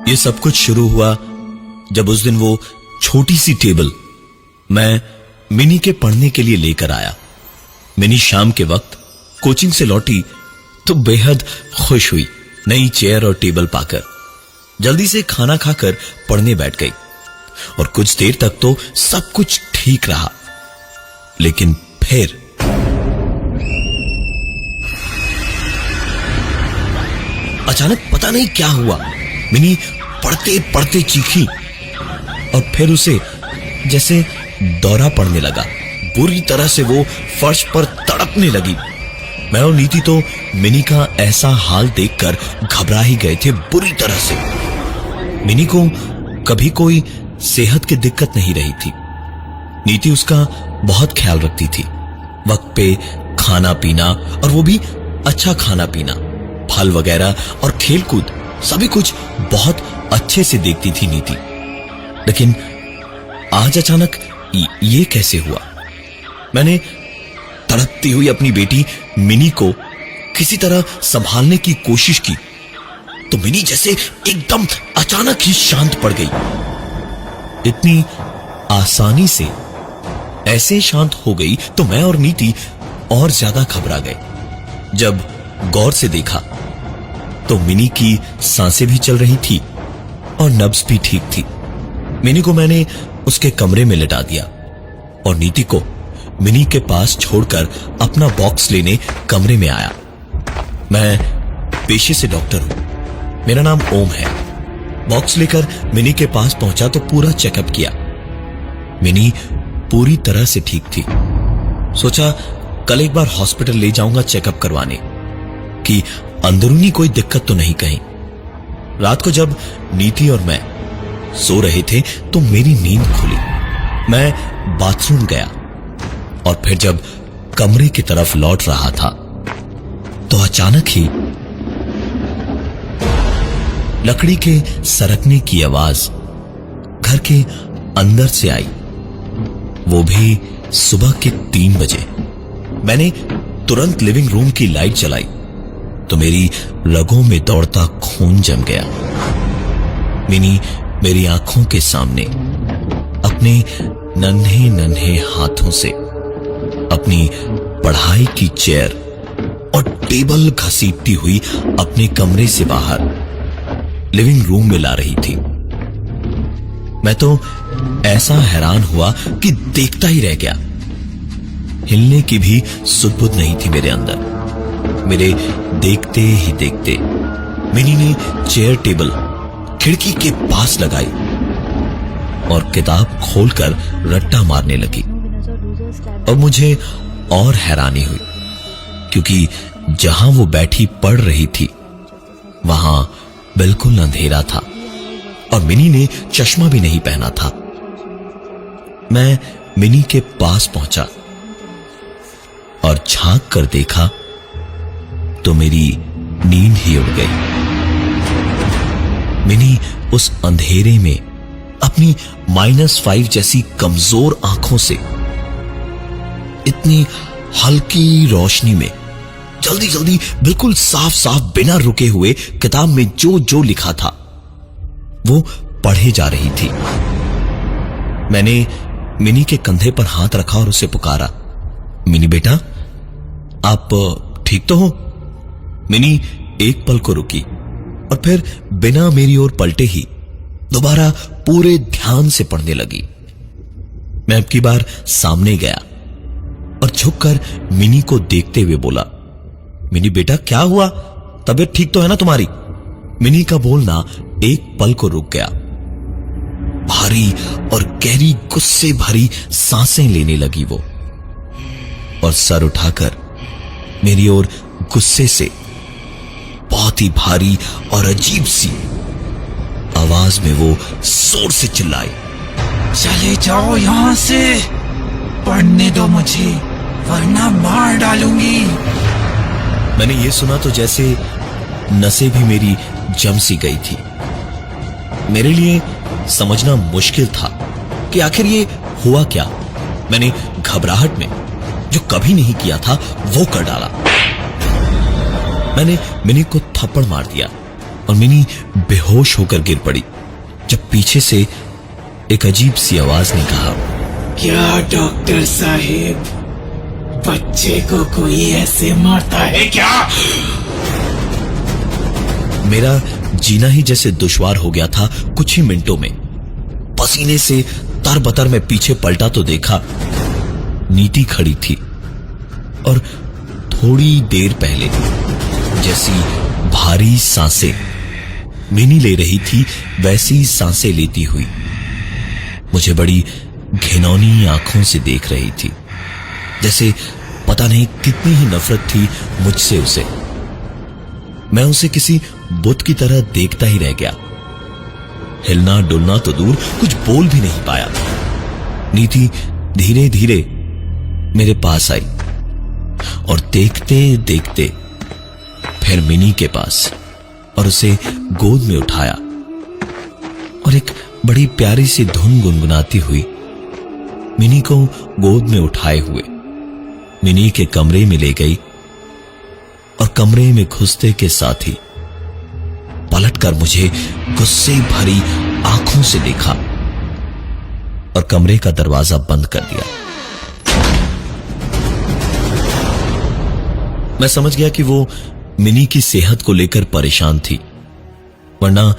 ये सब कुछ शुरू हुआ जब उस दिन वो छोटी सी टेबल मैं मिनी के पढ़ने के लिए लेकर आया। मिनी शाम के वक्त कोचिंग से लौटी तो बेहद खुश हुई नई चेयर और टेबल पाकर। जल्दी से खाना खाकर पढ़ने बैठ गई और कुछ देर तक तो सब कुछ ठीक रहा, लेकिन फिर अचानक पता नहीं क्या हुआ, मिनी पढ़ते पढ़ते चीखी और फिर उसे जैसे दौरा पड़ने लगा। बुरी तरह से वो फर्श पर तड़पने लगी। मैं और नीति तो मिनी का ऐसा हाल देखकर घबरा ही गए थे बुरी तरह से। मिनी को कभी कोई सेहत की दिक्कत नहीं रही थी। नीति उसका बहुत ख्याल रखती थी, वक्त पे खाना पीना, और वो भी अच्छा खाना पीना, फल वगैरह और खेलकूद सभी कुछ बहुत अच्छे से देखती थी नीति। लेकिन आज अचानक ये कैसे हुआ? मैंने तड़पती हुई अपनी बेटी मिनी को किसी तरह संभालने की कोशिश की तो मिनी जैसे एकदम अचानक ही शांत पड़ गई। इतनी आसानी से ऐसे शांत हो गई तो मैं और नीति और ज्यादा घबरा गए। जब गौर से देखा तो मिनी की सांसें भी चल रही थी और नब्ज भी ठीक थी। मिनी को मैंने उसके कमरे में लिटा दिया और नीति को मिनी के पास छोड़कर अपना बॉक्स लेने कमरे में आया। मैं पेशे से डॉक्टर हूं, मेरा नाम ओम है। बॉक्स लेकर मिनी के पास पहुंचा तो पूरा चेकअप किया। मिनी पूरी तरह से ठीक थी। सोचा कल एक बार हॉस्पिटल ले जाऊंगा चेकअप करवाने कि अंदरूनी कोई दिक्कत तो नहीं कहीं। रात को जब नीति और मैं सो रहे थे तो मेरी नींद खुली। मैं बाथरूम गया और फिर जब कमरे की तरफ लौट रहा था तो अचानक ही लकड़ी के सरकने की आवाज घर के अंदर से आई, वो भी सुबह के 3 बजे। मैंने तुरंत लिविंग रूम की लाइट जलाई तो मेरी रगों में दौड़ता खून जम गया। मिनी मेरी आंखों के सामने अपने नन्हे नन्हे हाथों से अपनी पढ़ाई की चेयर और टेबल घसीटती हुई अपने कमरे से बाहर लिविंग रूम में ला रही थी। मैं तो ऐसा हैरान हुआ कि देखता ही रह गया। हिलने की भी सुध-बुध नहीं थी मेरे अंदर। मेरे देखते ही देखते मिनी ने चेयर टेबल खिड़की के पास लगाई और किताब खोलकर रट्टा मारने लगी। और मुझे और हैरानी हुई क्योंकि जहां वो बैठी पढ़ रही थी वहां बिल्कुल अंधेरा था और मिनी ने चश्मा भी नहीं पहना था। मैं मिनी के पास पहुंचा और झांक कर देखा तो मेरी नींद ही उड़ गई। मिनी उस अंधेरे में अपनी -5 जैसी कमजोर आंखों से इतनी हल्की रोशनी में जल्दी जल्दी बिल्कुल साफ साफ बिना रुके हुए किताब में जो जो लिखा था वो पढ़े जा रही थी। मैंने मिनी के कंधे पर हाथ रखा और उसे पुकारा, मिनी बेटा आप ठीक तो हो? मिनी एक पल को रुकी और फिर बिना मेरी ओर पलटे ही दोबारा पूरे ध्यान से पढ़ने लगी। मैं अब की बार सामने गया और झुककर मिनी को देखते हुए बोला, मिनी बेटा क्या हुआ? तबीयत ठीक तो है ना तुम्हारी? मिनी का बोलना एक पल को रुक गया। भारी और गहरी गुस्से भरी सांसें लेने लगी वो और सर उठाकर मेरी ओर गुस्से से बहुत ही भारी और अजीब सी आवाज में वो जोर से चिल्लाई, चले जाओ यहां से, पढ़ने दो मुझे वरना मार डालूंगी। मैंने ये सुना तो जैसे नसें भी मेरी जम सी गई थी। मेरे लिए समझना मुश्किल था कि आखिर ये हुआ क्या। मैंने घबराहट में जो कभी नहीं किया था वो कर डाला। मैंने मिनी को थप्पड़ मार दिया और मिनी बेहोश होकर गिर पड़ी जब पीछे से एक अजीब सी आवाज ने कहा, क्या डॉक्टर साहिब, बच्चे को कोई ऐसे मारता है क्या? मेरा जीना ही जैसे दुश्वार हो गया था कुछ ही मिनटों में। पसीने से तरबतर में पीछे पलटा तो देखा नीति खड़ी थी और थोड़ी देर पहले जैसी भारी सांसें मिनी ले रही थी वैसी सांसें लेती हुई मुझे बड़ी घिनौनी आंखों से देख रही थी, जैसे पता नहीं कितनी ही नफरत थी मुझसे उसे। मैं उसे किसी बुत की तरह देखता ही रह गया। हिलना डुलना तो दूर, कुछ बोल भी नहीं पाया। नीति धीरे धीरे मेरे पास आई और देखते देखते फिर मिनी के पास और उसे गोद में उठाया और एक बड़ी प्यारी सी धुन गुनगुनाती हुई मिनी को गोद में उठाए हुए मिनी के कमरे में ले गई और कमरे में घुसते के साथ ही पलटकर मुझे गुस्से भरी आंखों से देखा और कमरे का दरवाजा बंद कर दिया। मैं समझ गया कि वो मिनी की सेहत को लेकर परेशान थी, वरना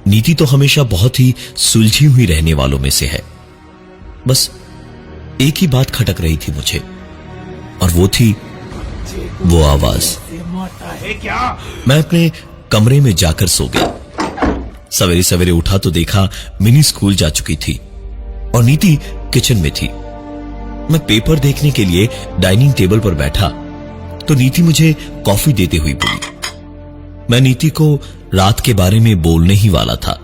नीति तो हमेशा बहुत ही सुलझी हुई रहने वालों में से है। बस एक ही बात खटक रही थी मुझे और वो थी वो आवाज। मैं अपने कमरे में जाकर सो गया। सवेरे सवेरे उठा तो देखा मिनी स्कूल जा चुकी थी और नीति किचन में थी। मैं पेपर देखने के लिए डाइनिंग टेबल पर बैठा तो नीति मुझे कॉफी देते हुई बोली। मैं नीति को रात के बारे में बोलने ही वाला था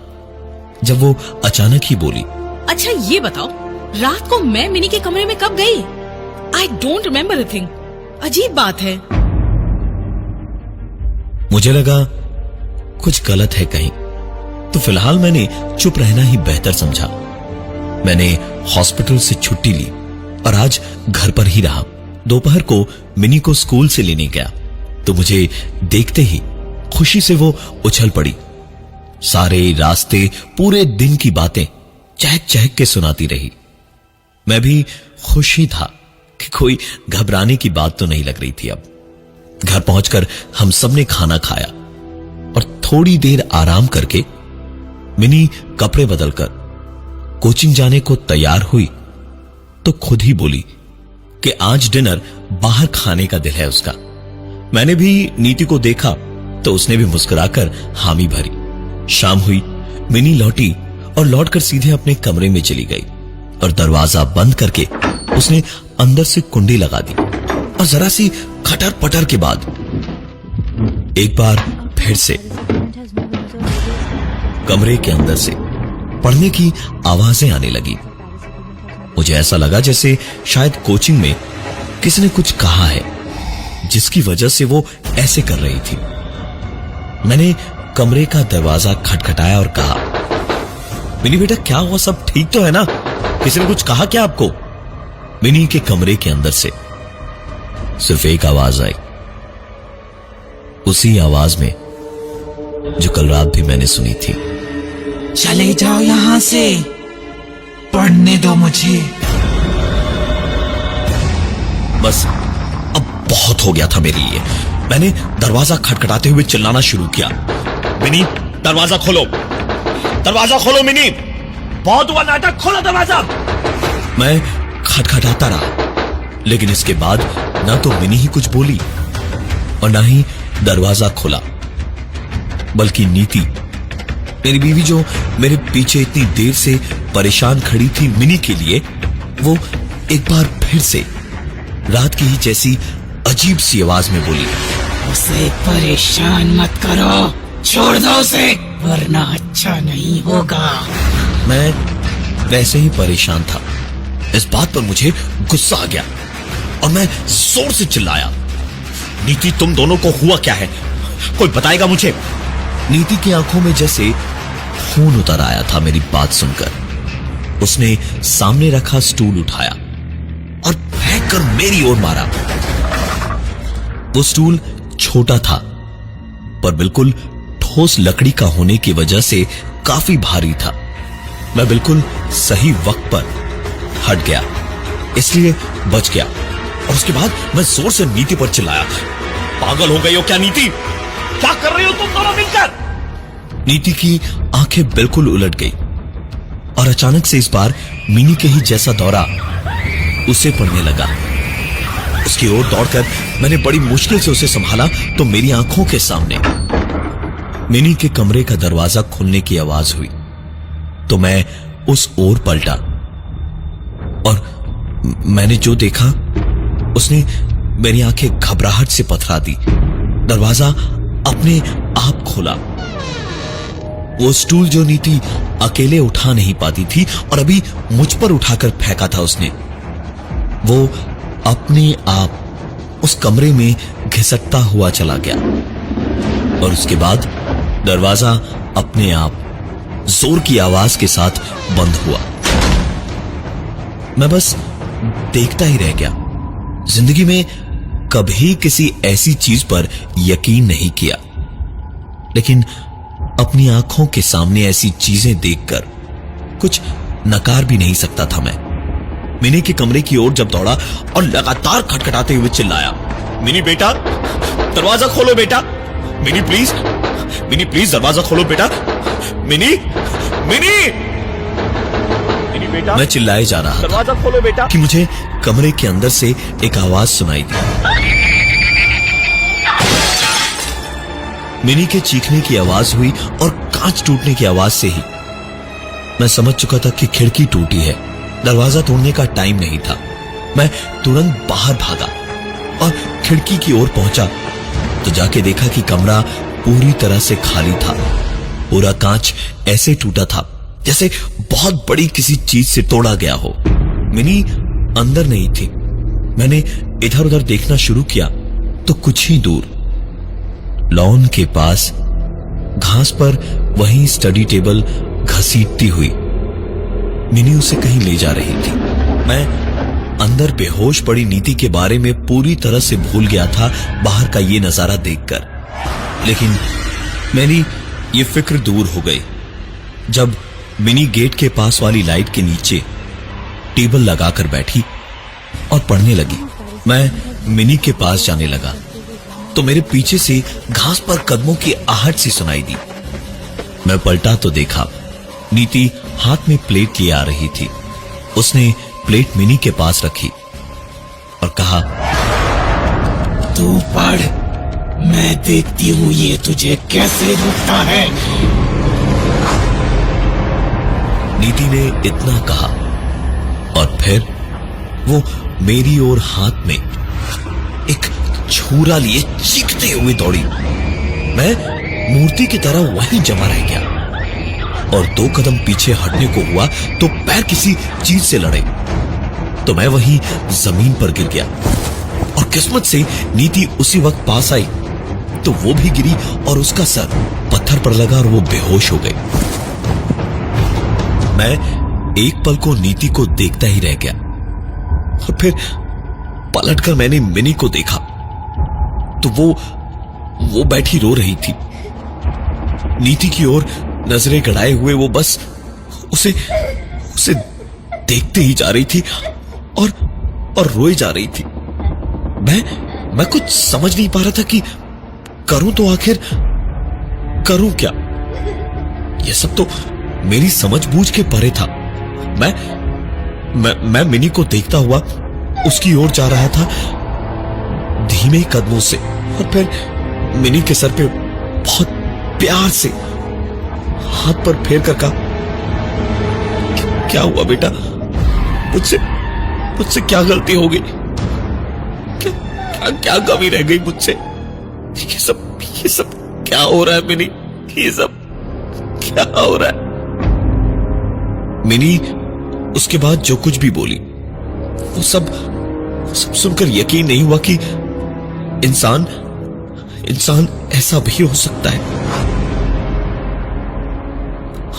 जब वो अचानक ही बोली, अच्छा ये बताओ, रात को मैं मिनी के कमरे में कब गई? I don't remember a thing. अजीब बात है। मुझे लगा कुछ गलत है कहीं, तो फिलहाल मैंने चुप रहना ही बेहतर समझा। मैंने हॉस्पिटल से छुट्टी ली और आज घर पर ही रहा। दोपहर को मिनी को स्कूल से लेने गया तो मुझे देखते ही खुशी से वो उछल पड़ी। सारे रास्ते पूरे दिन की बातें चहक चहक के सुनाती रही। मैं भी खुश ही था कि कोई घबराने की बात तो नहीं लग रही थी। अब घर पहुंचकर हम सबने खाना खाया और थोड़ी देर आराम करके मिनी कपड़े बदलकर कोचिंग जाने को तैयार हुई तो खुद ही बोली कि आज डिनर बाहर खाने का दिल है उसका। मैंने भी नीति को देखा तो उसने भी मुस्कुराकर हामी भरी। शाम हुई, मिनी लौटी और लौटकर सीधे अपने कमरे में चली गई और दरवाजा बंद करके उसने अंदर से कुंडी लगा दी और जरा सी खटर पटर के बाद एक बार फिर से कमरे के अंदर से पढ़ने की आवाजें आने लगी। मुझे ऐसा लगा जैसे शायद कोचिंग में किसी ने कुछ कहा है जिसकी वजह से वो ऐसे कर रही थी। मैंने कमरे का दरवाजा खटखटाया और कहा, मिनी बेटा क्या हुआ, सब ठीक तो है ना? किसी ने कुछ कहा क्या आपको? मिनी के कमरे के अंदर से सिर्फ एक आवाज आई, उसी आवाज में जो कल रात भी मैंने सुनी थी। चले जाओ यहां से, पढ़ने दो मुझे। बस अब बहुत हो गया था मेरे लिए। मैंने दरवाजा खटखटाते हुए चिल्लाना शुरू किया, मिनी दरवाजा खोलो, दरवाजा खोलो मिनी, बहुत हुआ नाटक, खोलो दरवाजा। मैं खटखटाता रहा लेकिन इसके बाद ना तो मिनी ही कुछ बोली और ना ही दरवाजा खुला, बल्कि नीति मेरी बीवी जो मेरे पीछे इतनी देर से परेशान खड़ी थी मिनी के लिए, वो एक बार फिर से रात की ही जैसी अजीब सी आवाज में बोली, उसे परेशान मत करो, छोड़ दो उसे, वरना अच्छा नहीं होगा। मैं वैसे ही परेशान था। इस बात पर मुझे गुस्सा आ गया और मैं जोर से चिल्लाया, नीति तुम दोनों को हुआ क्या है, कोई बताएगा मुझे? नीति की आंखों में जैसे खून उतर आया था मेरी बात सुनकर। उसने सामने रखा स्टूल उठाया और फेंककर मेरी ओर मारा। वो स्टूल छोटा था पर बिल्कुल ठोस लकड़ी का होने की वजह से काफी भारी था। मैं बिल्कुल सही वक्त पर हट गया, इसलिए बच गया। और उसके बाद मैं जोर से नीति पर चिल्लाया, पागल हो गई हो क्या नीति? क्या कर रही हो तुम दोनों मिलकर? नीति की आंखें बिल्कुल उलट गई और अचानक से इस बार मिनी के ही जैसा दौरा उसे पड़ने लगा। उसकी ओर दौड़कर मैंने बड़ी मुश्किल से उसे संभाला तो मेरी आंखों के सामने मिनी के कमरे का दरवाजा खुलने की आवाज हुई। तो मैं उस ओर पलटा और मैंने जो देखा उसने मेरी आंखें घबराहट से पथरा दी। दरवाजा अपने आप खुला। वो स्टूल जो नीति अकेले उठा नहीं पाती थी और अभी मुझ पर उठाकर फेंका था उसने, वो अपने आप उस कमरे में घिसटता हुआ चला गया। और उसके बाद दरवाजा अपने आप जोर की आवाज के साथ बंद हुआ। मैं बस देखता ही रह गया। जिंदगी में कभी किसी ऐसी चीज पर यकीन नहीं किया, लेकिन अपनी आंखों के सामने ऐसी चीजें देखकर कुछ नकार भी नहीं सकता था मैं। मिनी के कमरे की ओर जब दौड़ा और लगातार खटखटाते हुए चिल्लाया, मिनी बेटा दरवाजा खोलो बेटा, मिनी प्लीज दरवाजा खोलो बेटा, मिनी बेटा। मैं चिल्लाए जा रहा था, दरवाजा खोलो बेटा, कि मुझे कमरे के अंदर से एक आवाज सुनाई दी। मिनी के चीखने की आवाज हुई और कांच टूटने की आवाज से ही मैं समझ चुका था कि खिड़की टूटी है, दरवाजा तोड़ने का टाइम नहीं था। मैं तुरंत बाहर भागा और खिड़की की ओर पहुंचा तो जाके देखा कि कमरा पूरी तरह से खाली था। पूरा कांच ऐसे टूटा था जैसे बहुत बड़ी किसी चीज से तोड़ा गया हो। मिनी अंदर नहीं थी। मैंने इधर उधर देखना शुरू किया तो कुछ ही दूर लॉन के पास घास पर वही स्टडी टेबल घसीटती हुई मिनी उसे कहीं ले जा रही थी। मैं अंदर बेहोश पड़ी नीति के बारे में पूरी तरह से भूल गया था बाहर का ये नजारा देखकर। लेकिन मेरी ये फिक्र दूर हो गई जब मिनी गेट के पास वाली लाइट के नीचे टेबल लगाकर बैठी और पढ़ने लगी। मैं मिनी के पास जाने लगा तो मेरे पीछे से घास पर कदमों की आहट सी सुनाई दी। मैं पलटा तो देखा नीति हाथ में प्लेट लिए आ रही थी। उसने प्लेट मिनी के पास रखी और कहा, तू पढ़, मैं देखती हूं ये तुझे कैसे रुकता है। नीति ने इतना कहा और फिर वो मेरी ओर हाथ में एक छुरा लिए चीखते हुए दौड़ी। मैं मूर्ति की तरह वहीं जमा रह गया और 2 कदम पीछे हटने को हुआ तो पैर किसी चीज से लड़े तो मैं वहीं जमीन पर गिर गया। और किस्मत से नीति उसी वक्त पास आई तो वो भी गिरी और उसका सर पत्थर पर लगा और वो बेहोश हो गई। मैं एक पल को नीति को देखता ही रह गया और फिर पलटकर मैंने मिनी को देखा तो वो बैठी रो रही थी। नीति की ओर नजरें गड़ाए हुए वो बस उसे देखते ही जा रही थी और रोए जा रही थी। मैं कुछ समझ नहीं पा रहा था कि करूं तो आखिर करूं क्या। यह सब तो मेरी समझबूझ के परे था। मैं मिनी को देखता हुआ उसकी ओर जा रहा था धीमे कदमों से और फिर मिनी के सर पे बहुत प्यार से हाथ पर फेर कर कहा, क्या हुआ बेटा, मुझसे क्या गलती हो गई, क्या कमी रह गई मुझसे, ये सब क्या हो रहा है मिनी, ये सब क्या हो रहा है। मिनी उसके बाद जो कुछ भी बोली वो सब सुनकर यकीन नहीं हुआ कि इंसान ऐसा भी हो सकता है।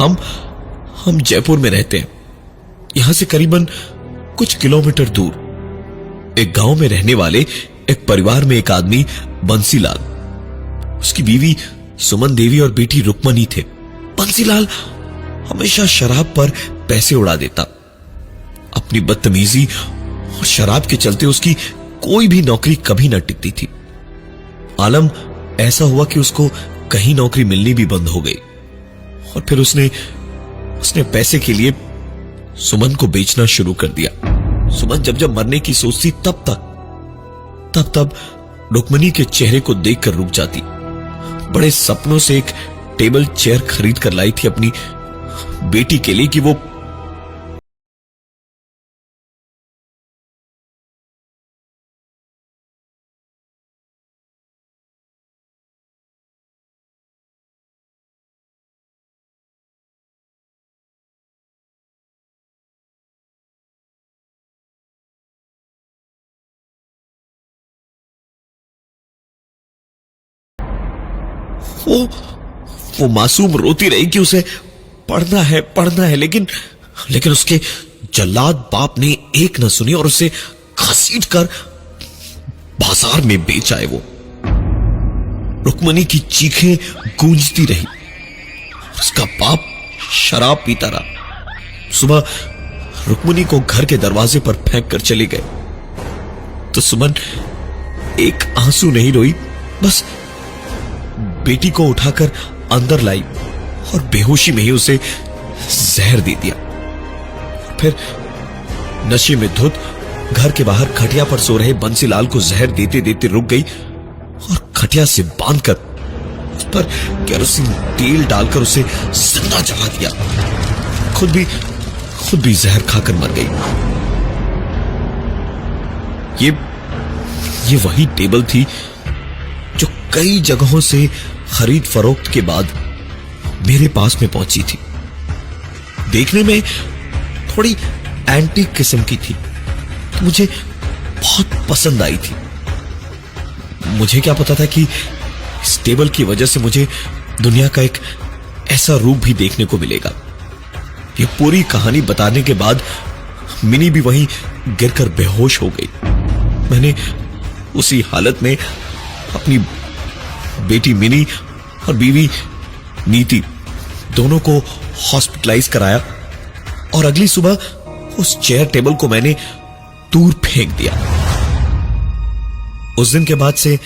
हम जयपुर में रहते हैं। यहां से करीबन कुछ किलोमीटर दूर एक गांव में रहने वाले एक परिवार में एक आदमी बंसीलाल, उसकी बीवी सुमन देवी और बेटी रुक्मणी थे। बंसीलाल हमेशा शराब पर पैसे उड़ा देता। अपनी बदतमीजी और शराब के चलते उसकी कोई भी नौकरी कभी न टिकती थी। आलम ऐसा हुआ कि उसको कहीं नौकरी मिलनी भी बंद हो गई और फिर उसने पैसे के लिए सुमन को बेचना शुरू कर दिया। सुमन जब जब मरने की सोचती तब रुक्मणी के चेहरे को देखकर रुक जाती। बड़े सपनों से एक टेबल चेयर खरीद कर लाई थी अपनी बेटी के लिए कि वो वो मासूम रोती रही कि उसे पढ़ना है, लेकिन उसके जल्लाद बाप ने एक न सुनी और उसे घसीट कर बाजार में बेच आए। वो रुक्मणी की चीखें गूंजती रही। उसका बाप शराब पीता रहा। सुबह रुक्मणी को घर के दरवाजे पर फेंक कर चले गए तो सुमन एक आंसू नहीं रोई, बस बेटी को उठाकर अंदर लाई और बेहोशी में ही उसे जहर दे दिया। फिर नशे में धुत घर के बाहर खटिया पर सो रहे बंसीलाल को जहर देते देते रुक गई और खटिया से बांधकर उस पर केरोसिन तेल डालकर उसे जिंदा जला दिया। खुद भी जहर खाकर मर गई। ये वही टेबल थी जो कई जगहों से खरीद फरोख्त के बाद मेरे पास में पहुंची थी। देखने में थोड़ी एंटीक किस्म की थी, तो मुझे बहुत पसंद आई थी। मुझे क्या पता था कि इस टेबल की वजह से मुझे दुनिया का एक ऐसा रूप भी देखने को मिलेगा। ये पूरी कहानी बताने के बाद मिनी भी वहीं गिरकर बेहोश हो गई। मैंने उसी हालत में अपनी बेटी मिनी और बीवी नीति दोनों को हॉस्पिटलाइज कराया और अगली सुबह उस चेयर टेबल को मैंने दूर फेंक दिया। उस दिन के बाद से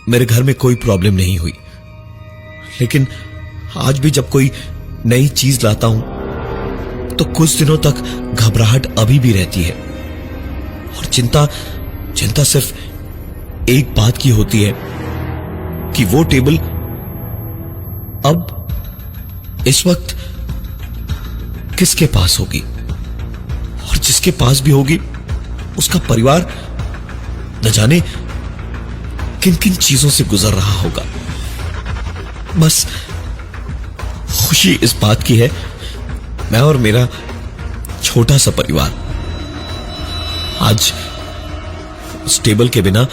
मेरे घर में कोई प्रॉब्लम नहीं हुई, लेकिन आज भी जब कोई नई चीज लाता हूं तो कुछ दिनों तक घबराहट अभी भी रहती है और चिंता सिर्फ एक बात की होती है कि वो टेबल अब इस वक्त किसके पास होगी, और जिसके पास भी होगी उसका परिवार न जाने किन किन चीजों से गुजर रहा होगा। बस खुशी इस बात की है, मैं और मेरा छोटा सा परिवार आज उस टेबल के बिना